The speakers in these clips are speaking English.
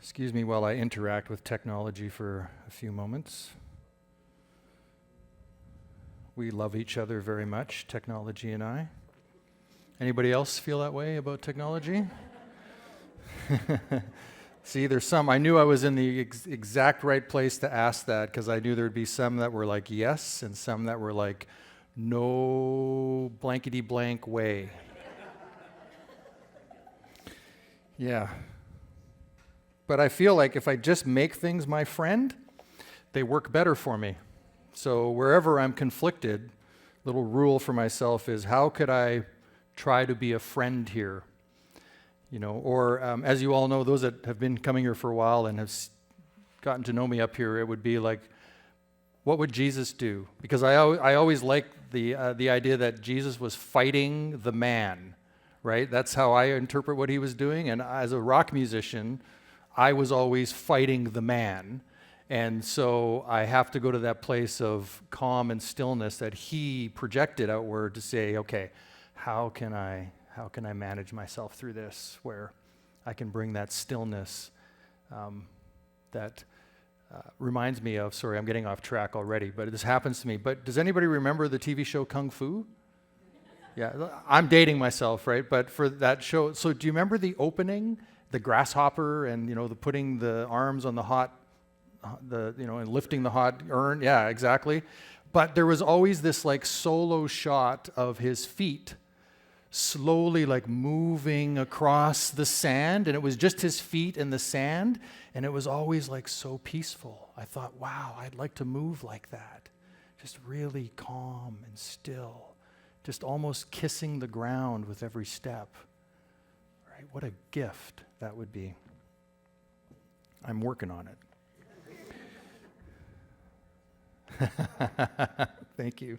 Excuse me while I interact with technology for a few moments. We love each other very much, technology and I. Anybody else feel that way about technology? See, there's some, I knew I was in the exact right place to ask that because I knew there'd be some that were like yes and some that were like no blankety blank way. Yeah. But I feel like if I just make things my friend, they work better for me. So wherever I'm conflicted, little rule for myself is how could I try to be a friend here? You know, or as you all know, those that have been coming here for a while and have gotten to know me up here, it would be like, what would Jesus do? Because I always like the idea that Jesus was fighting the man, right? That's how I interpret what he was doing. And as a rock musician, I was always fighting the man. And so I have to go to that place of calm and stillness that he projected outward to say, okay, how can I manage myself through this where I can bring that stillness that reminds me of, sorry, I'm getting off track already, but this happens to me. But does anybody remember the TV show Kung Fu? Yeah, I'm dating myself, right? But for that show, so do you remember the opening? The grasshopper and, the putting the arms on the hot, and lifting the hot urn. Yeah, exactly. But there was always this like solo shot of his feet slowly like moving across the sand. And it was just his feet in the sand. And it was always like so peaceful. I thought, wow, I'd like to move like that. Just really calm and still. Just almost kissing the ground with every step. Right? What a gift that would be. I'm working on it. Thank you.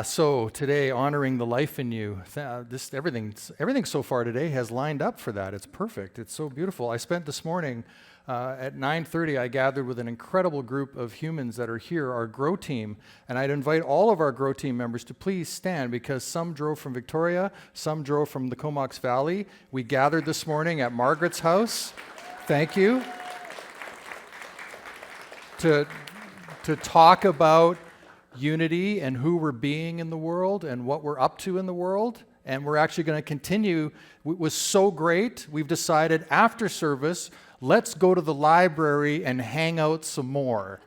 So today, honoring the life in you. Everything so far today has lined up for that. It's perfect. It's so beautiful. I spent this morning at 9:30. I gathered with an incredible group of humans that are here, our Grow team, and I'd invite all of our Grow team members to please stand because some drove from Victoria, some drove from the Comox Valley. We gathered this morning at Margaret's house. Thank you. To talk about unity and who we're being in the world and what we're up to in the world. And we're actually going to continue. It was so great. We've decided after service, let's go to the library and hang out some more.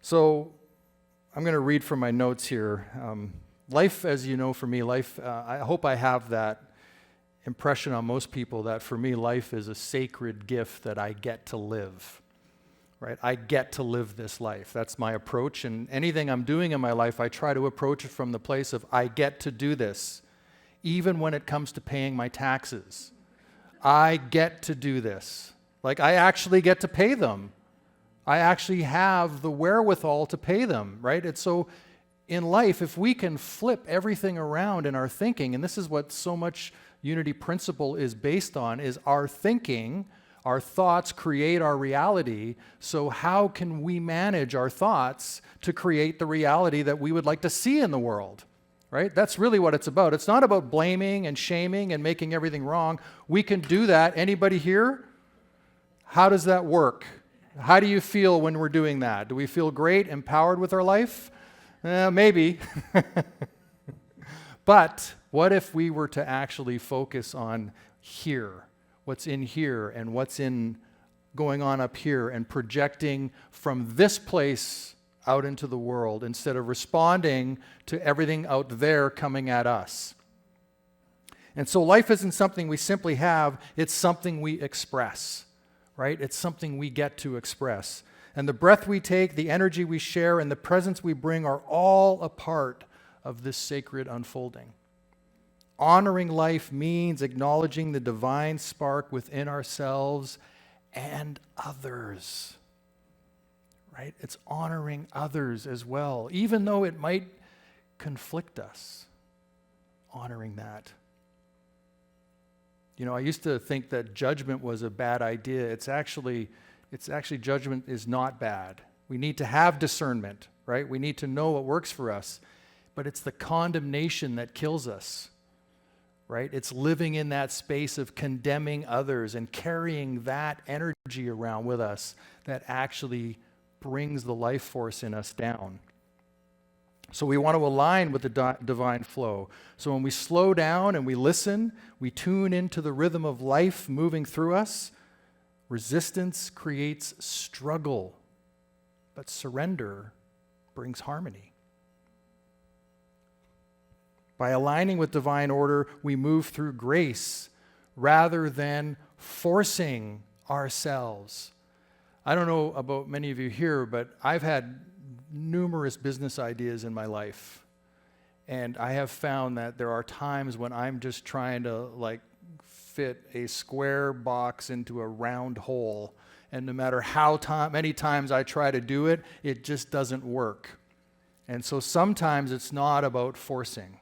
So I'm going to read from my notes here. Life, as you know, for me, I hope I have that impression on most people that for me, life is a sacred gift that I get to live. Right? I get to live this life. That's my approach. And anything I'm doing in my life, I try to approach it from the place of I get to do this, even when it comes to paying my taxes. I get to do this. Like I actually get to pay them. I actually have the wherewithal to pay them, right? It's so in life, if we can flip everything around in our thinking, and this is what so much unity principle is based on, is our thinking. Our thoughts create our reality, so how can we manage our thoughts to create the reality that we would like to see in the world, right? That's really what it's about. It's not about blaming and shaming and making everything wrong. We can do that. Anybody here? How does that work? How do you feel when we're doing that? Do we feel great, empowered with our life? Maybe. But what if we were to actually focus on here? What's in here and what's going on up here and projecting from this place out into the world instead of responding to everything out there coming at us. And so life isn't something we simply have, it's something we express, right? It's something we get to express. And the breath we take, the energy we share, and the presence we bring are all a part of this sacred unfolding. Honoring life means acknowledging the divine spark within ourselves and others, right? It's honoring others as well, even though it might conflict us, honoring that. I used to think that judgment was a bad idea. It's actually judgment is not bad. We need to have discernment, right? We need to know what works for us, but it's the condemnation that kills us. right? It's living in that space of condemning others and carrying that energy around with us that actually brings the life force in us down. So we want to align with the divine flow. So when we slow down and we listen, we tune into the rhythm of life moving through us. Resistance creates struggle, but surrender brings harmony. By aligning with divine order, we move through grace rather than forcing ourselves. I don't know about many of you here, but I've had numerous business ideas in my life. And I have found that there are times when I'm just trying to fit a square box into a round hole. And no matter how many times I try to do it, it just doesn't work. And so sometimes it's not about forcing,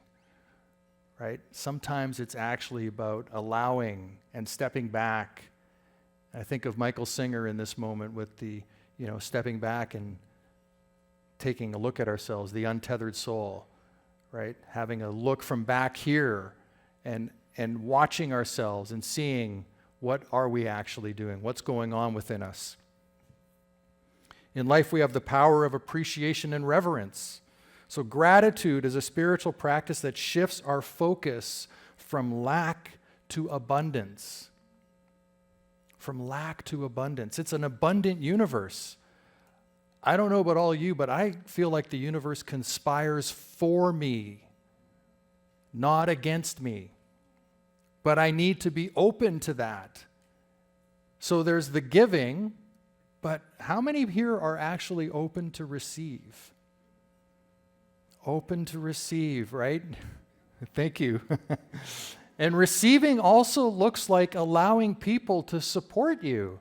right? Sometimes it's actually about allowing and stepping back. I think of Michael Singer in this moment with the, stepping back and taking a look at ourselves, the untethered soul, right? Having a look from back here and watching ourselves and seeing what are we actually doing, what's going on within us. In life, we have the power of appreciation and reverence. So gratitude is a spiritual practice that shifts our focus from lack to abundance. From lack to abundance. It's an abundant universe. I don't know about all of you, but I feel like the universe conspires for me, not against me. But I need to be open to that. So there's the giving, but how many here are actually open to receive? Open to receive, right? Thank you. And receiving also looks like allowing people to support you.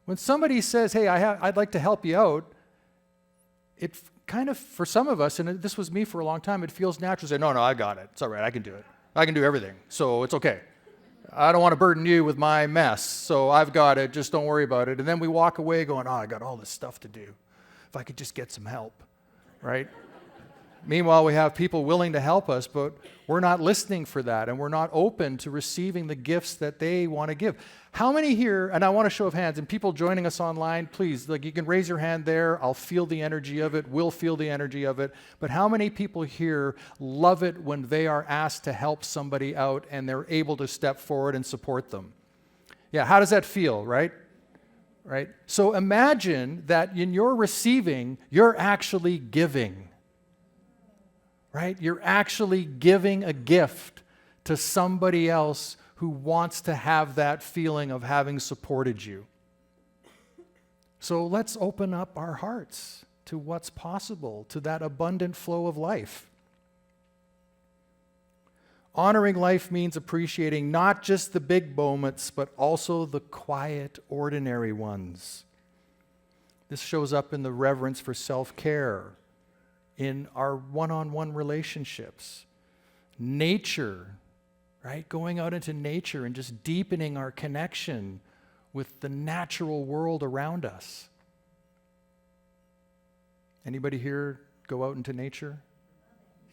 When somebody says, hey, I'd like to help you out, it kind of, for some of us, and this was me for a long time, it feels natural to say, no, I got it. It's all right, I can do it. I can do everything, so it's okay. I don't want to burden you with my mess, so I've got it, just don't worry about it. And then we walk away going, I got all this stuff to do. If I could just get some help, right? Meanwhile, we have people willing to help us, but we're not listening for that, and we're not open to receiving the gifts that they want to give. How many here, and I want a show of hands, and people joining us online, please, you can raise your hand there. I'll feel the energy of it. We'll feel the energy of it. But how many people here love it when they are asked to help somebody out and they're able to step forward and support them? Yeah, how does that feel, right? Right? So imagine that in your receiving, you're actually giving. Right? You're actually giving a gift to somebody else who wants to have that feeling of having supported you. So let's open up our hearts to what's possible, to that abundant flow of life. Honoring life means appreciating not just the big moments, but also the quiet, ordinary ones. This shows up in the reverence for self-care, in our one-on-one relationships. Nature, right? Going out into nature and just deepening our connection with the natural world around us. Anybody here go out into nature?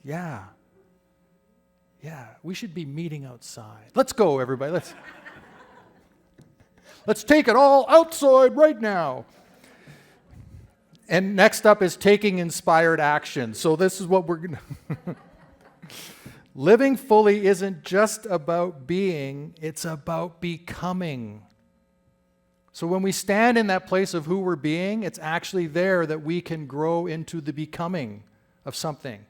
Yeah. Yeah, we should be meeting outside. Let's go, everybody. Let's take it all outside right now. And next up is taking inspired action. So this is what we're going to... Living fully isn't just about being, it's about becoming. So when we stand in that place of who we're being, it's actually there that we can grow into the becoming of something.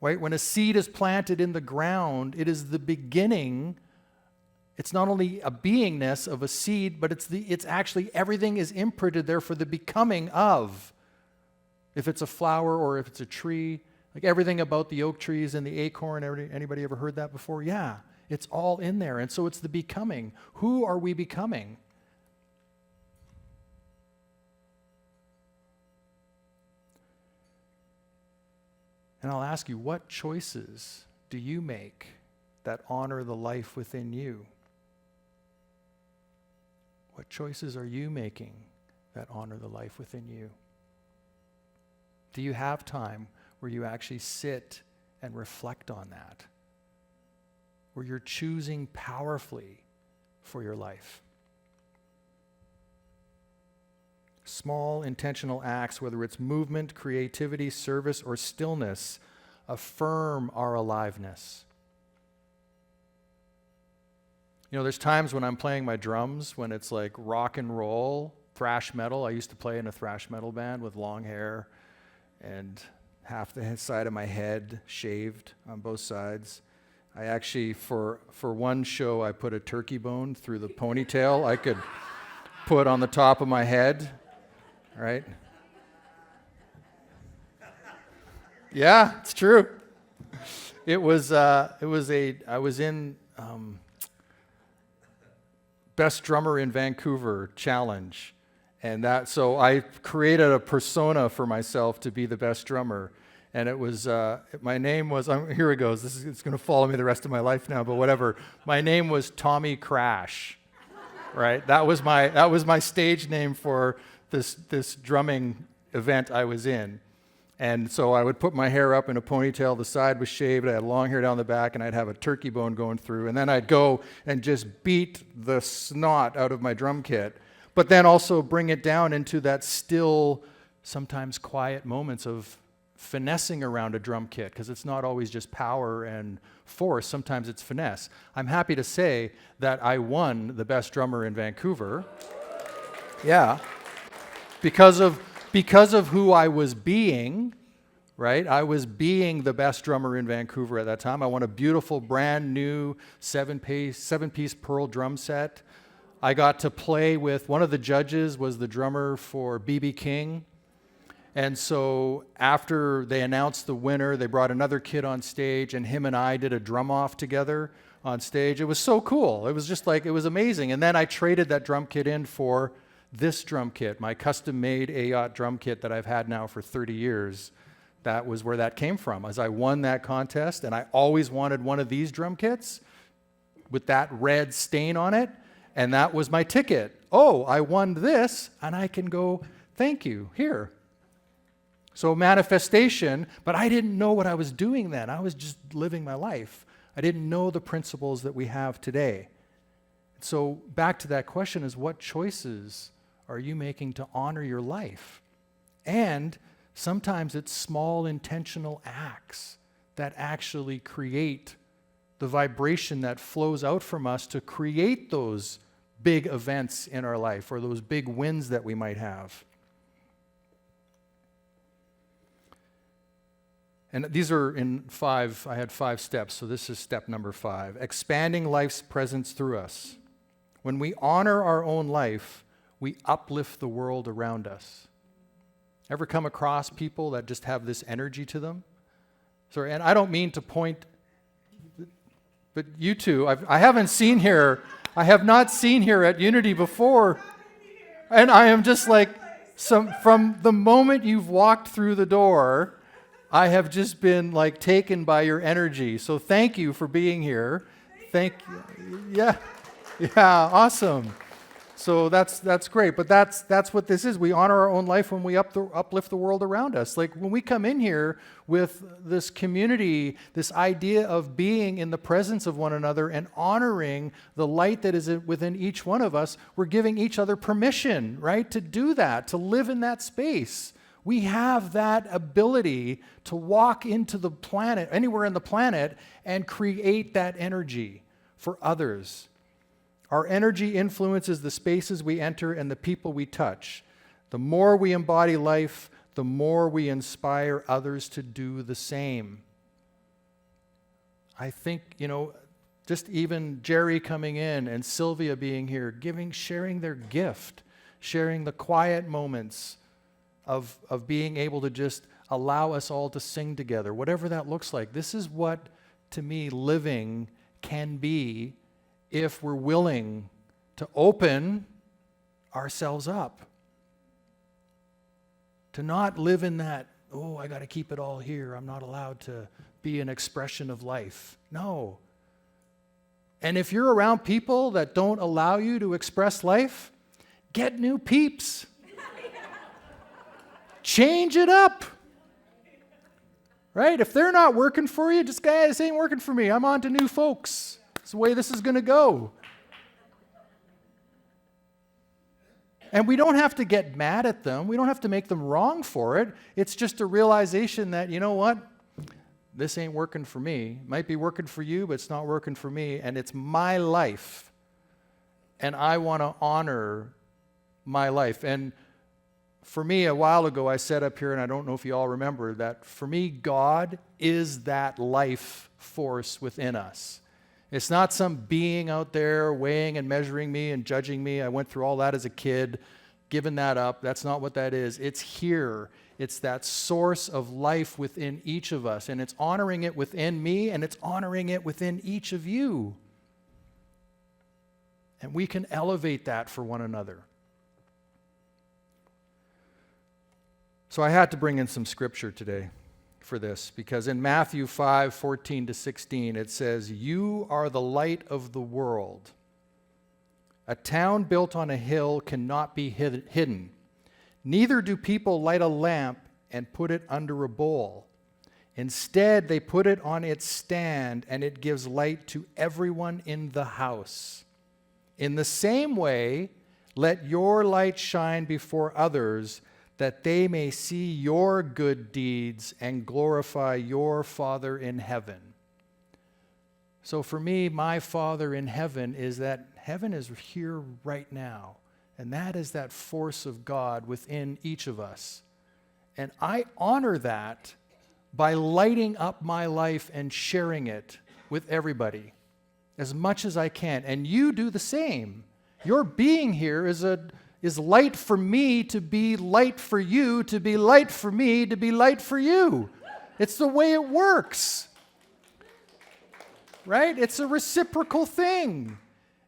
Right? When a seed is planted in the ground, it is the beginning. It's not only a beingness of a seed, but it's actually everything is imprinted there for the becoming of. If it's a flower or if it's a tree, like everything about the oak trees and the acorn, anybody ever heard that before? Yeah, it's all in there. And so it's the becoming. Who are we becoming? And I'll ask you, what choices do you make that honor the life within you? What choices are you making that honor the life within you? Do you have time where you actually sit and reflect on that? where you're choosing powerfully for your life. Small intentional acts, whether it's movement, creativity, service, or stillness, affirm our aliveness. There's times when I'm playing my drums, when it's like rock and roll, thrash metal. I used to play in a thrash metal band with long hair and half the side of my head shaved on both sides. I actually, for one show, I put a turkey bone through the ponytail I could put on the top of my head, right? Yeah, it's true. I was in Best Drummer in Vancouver challenge. So I created a persona for myself to be the best drummer. And it was, my name was, here it goes, it's going to follow me the rest of my life now, but whatever. My name was Tommy Crash, right? That was my stage name for this drumming event I was in. And so I would put my hair up in a ponytail, the side was shaved, I had long hair down the back, and I'd have a turkey bone going through. And then I'd go and just beat the snot out of my drum kit, but then also bring it down into that still, sometimes quiet moments of finessing around a drum kit, because it's not always just power and force, sometimes it's finesse. I'm happy to say that I won the best drummer in Vancouver. Yeah. Because of who I was being, right? I was being the best drummer in Vancouver at that time. I won a beautiful, brand new seven-piece pearl drum set. I got to play with, one of the judges was the drummer for B.B. King. And so after they announced the winner, they brought another kid on stage, and him and I did a drum off together on stage. It was so cool. It was just like, it was amazing. And then I traded that drum kit in for this drum kit, my custom-made AYOT drum kit that I've had now for 30 years. That was where that came from, as I won that contest, and I always wanted one of these drum kits with that red stain on it, and that was my ticket. Oh, I won this, and I can go, thank you, here. So manifestation, but I didn't know what I was doing then. I was just living my life. I didn't know the principles that we have today. So back to that question is, what choices are you making to honor your life? And sometimes it's small intentional acts that actually create the vibration that flows out from us to create those big events in our life or those big wins that we might have. And these are in 5, I had 5 steps, so this is step number 5. Expanding life's presence through us. When we honor our own life, we uplift the world around us. Ever come across people that just have this energy to them? Sorry, and I don't mean to point, but you two, I haven't seen here, I have not seen here at Unity before. And I am just like, from the moment you've walked through the door, I have just been like taken by your energy. So thank you for being here. Thank you. Yeah, awesome. So that's great. But that's what this is. We honor our own life when we uplift the world around us. Like when we come in here with this community, this idea of being in the presence of one another and honoring the light that is within each one of us, we're giving each other permission, right, to do that, to live in that space. We have that ability to walk into the planet, anywhere in the planet, and create that energy for others. Our energy influences the spaces we enter and the people we touch. The more we embody life, the more we inspire others to do the same. I think, just even Jerry coming in and Sylvia being here, sharing their gift, sharing the quiet moments of being able to just allow us all to sing together, whatever that looks like. This is what, to me, living can be if we're willing to open ourselves up. To not live in that, I got to keep it all here. I'm not allowed to be an expression of life. No. And if you're around people that don't allow you to express life, get new peeps. Change it up. Right? If they're not working for you, just, guys, this ain't working for me. I'm on to new folks. It's the way this is going to go. And we don't have to get mad at them. We don't have to make them wrong for it. It's just a realization that, you know what? This ain't working for me. It might be working for you, but it's not working for me. And it's my life. And I want to honor my life. And for me, a while ago, I said up here, and I don't know if you all remember, that for me, God is that life force within us. It's not some being out there weighing and measuring me and judging me. I went through all that as a kid, giving that up. That's not what that is. It's here. It's that source of life within each of us. And it's honoring it within me, and it's honoring it within each of you. And we can elevate that for one another. So I had to bring in some scripture today for this, because in Matthew 5:14-16, it says, "You are the light of the world. A town built on a hill cannot be hidden. Neither do people light a lamp and put it under a bowl. Instead, they put it on its stand, and it gives light to everyone in the house. In the same way, let your light shine before others, that they may see your good deeds and glorify your Father in heaven." So for me, my Father in heaven is that heaven is here right now. And that is that force of God within each of us. And I honor that by lighting up my life and sharing it with everybody as much as I can. And you do the same. Your being here is light for me to be light for you, to be light for me, to be light for you. It's the way it works. Right? It's a reciprocal thing.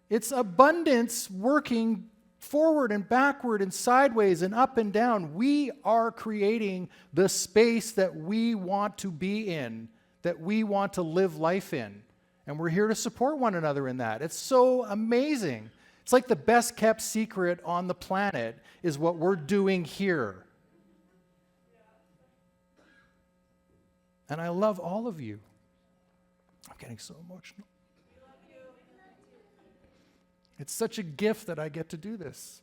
It's abundance working forward and backward and sideways and up and down. We are creating the space that we want to be in, that we want to live life in. And we're here to support one another in that. It's so amazing. It's like the best kept secret on the planet is what we're doing here. And I love all of you. I'm getting so emotional. It's such a gift that I get to do this.